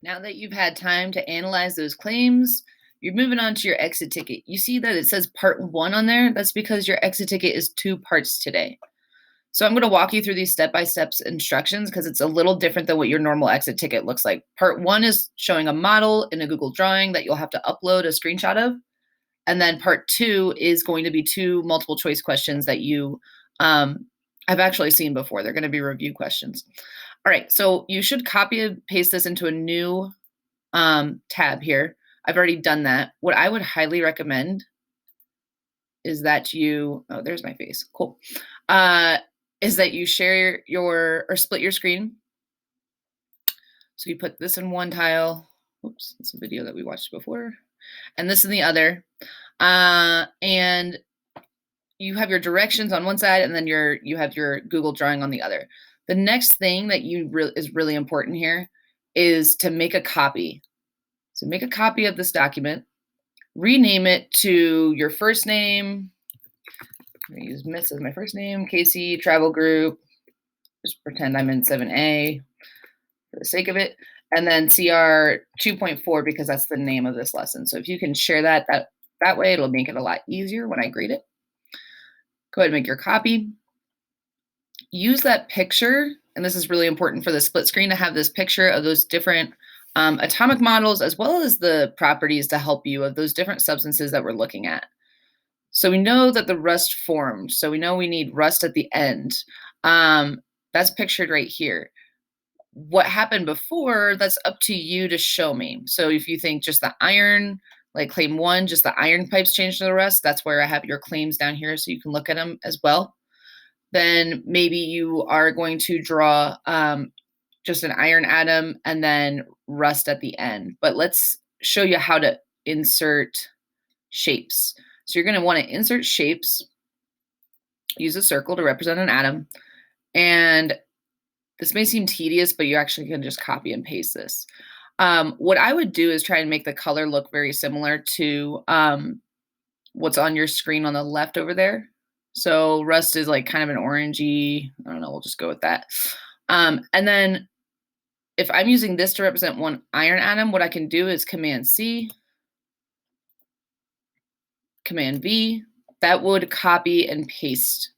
Now that you've had time to analyze those claims, you're moving on to your exit ticket. You see that it says part one on there? That's because your exit ticket is 2 parts today. So I'm going to walk you through these step-by-step instructions because it's a little different than what your normal exit ticket looks like. Part one is showing a model in a Google Drawing that you'll have to upload a screenshot of. And then part two is going to be 2 multiple choice questions that you I've actually seen before. They're going to be review questions. All right, so you should copy and paste this into a new tab here. I've already done that. What I would highly recommend is that you, oh, there's my face. Cool. Is that you share your, or split your screen. So you put this in one tile. Oops, that's a video that we watched before. And this in the other. And you have your directions on one side, and then you have your Google Drawing on the other. The next thing that is really important here is to make a copy. So make a copy of this document, rename it to your first name. I'm going to use Miss as my first name, Casey Travel Group. Just pretend I'm in 7A for the sake of it. And then CR 2.4 because that's the name of this lesson. So if you can share that way, it'll make it a lot easier when I grade it. Go ahead and make your copy. Use that picture, and this is really important for the split screen, to have this picture of those different atomic models as well as the properties to help you of those different substances that we're looking at. So we know that the rust formed, so we know we need rust at the end. That's pictured right here. What happened before, that's up to you to show me. So if you think just the iron, like claim 1, just the iron pipes changed to the rust, that's where I have your claims down here so you can look at them as well. Then maybe you are going to draw just an iron atom and then rust at the end. But let's show you how to insert shapes. So you're going to want to insert shapes, use a circle to represent an atom. And this may seem tedious, but you actually can just copy and paste this. What I would do is try and make the color look very similar to what's on your screen on the left over there. So rust is like kind of an orangey, I don't know, we'll just go with that. And then if I'm using this to represent one iron atom, what I can do is Command C, Command V, that would copy and paste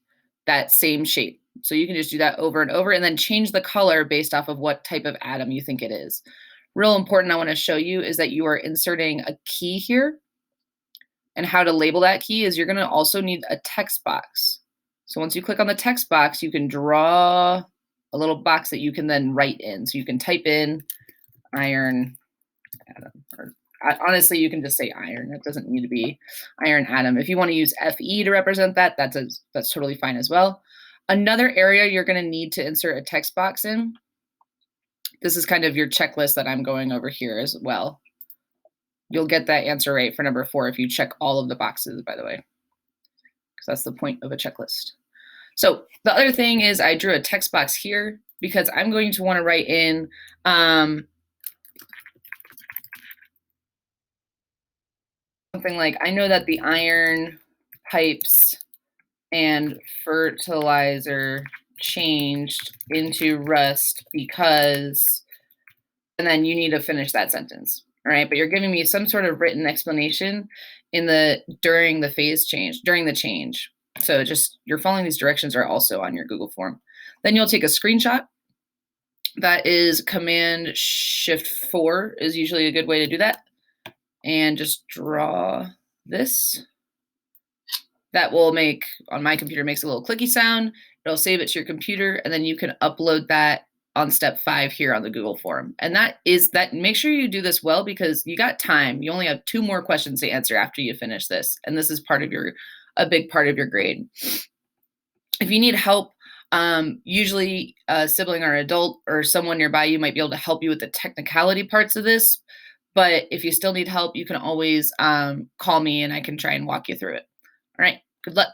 that same shape. So you can just do that over and over and then change the color based off of what type of atom you think it is. Real important I want to show you is that you are inserting a key here. And how to label that key is you're going to also need a text box. So once you click on the text box, you can draw a little box that you can then write in. So you can type in iron atom. Or honestly, you can just say iron. It doesn't need to be iron atom. If you want to use Fe to represent that, that's totally fine as well. Another area you're going to need to insert a text box in. This is kind of your checklist that I'm going over here as well. You'll get that answer right for number 4 if you check all of the boxes, by the way, because that's the point of a checklist. So the other thing is I drew a text box here because I'm going to want to write in something like, I know that the iron pipes and fertilizer changed into rust because, and then you need to finish that sentence. All right, but you're giving me some sort of written explanation during the change. So just you're following these directions are also on your Google form. Then you'll take a screenshot. That is Command Shift 4 is usually a good way to do that. And just draw this. That will make, on my computer, makes a little clicky sound. It'll save it to your computer, and then you can upload that on step 5 here on the Google form. And make sure you do this well because you got time. You only have 2 more questions to answer after you finish this. And this is a big part of your grade. If you need help, usually a sibling or adult or someone nearby you might be able to help you with the technicality parts of this. But if you still need help, you can always call me and I can try and walk you through it. All right, good luck.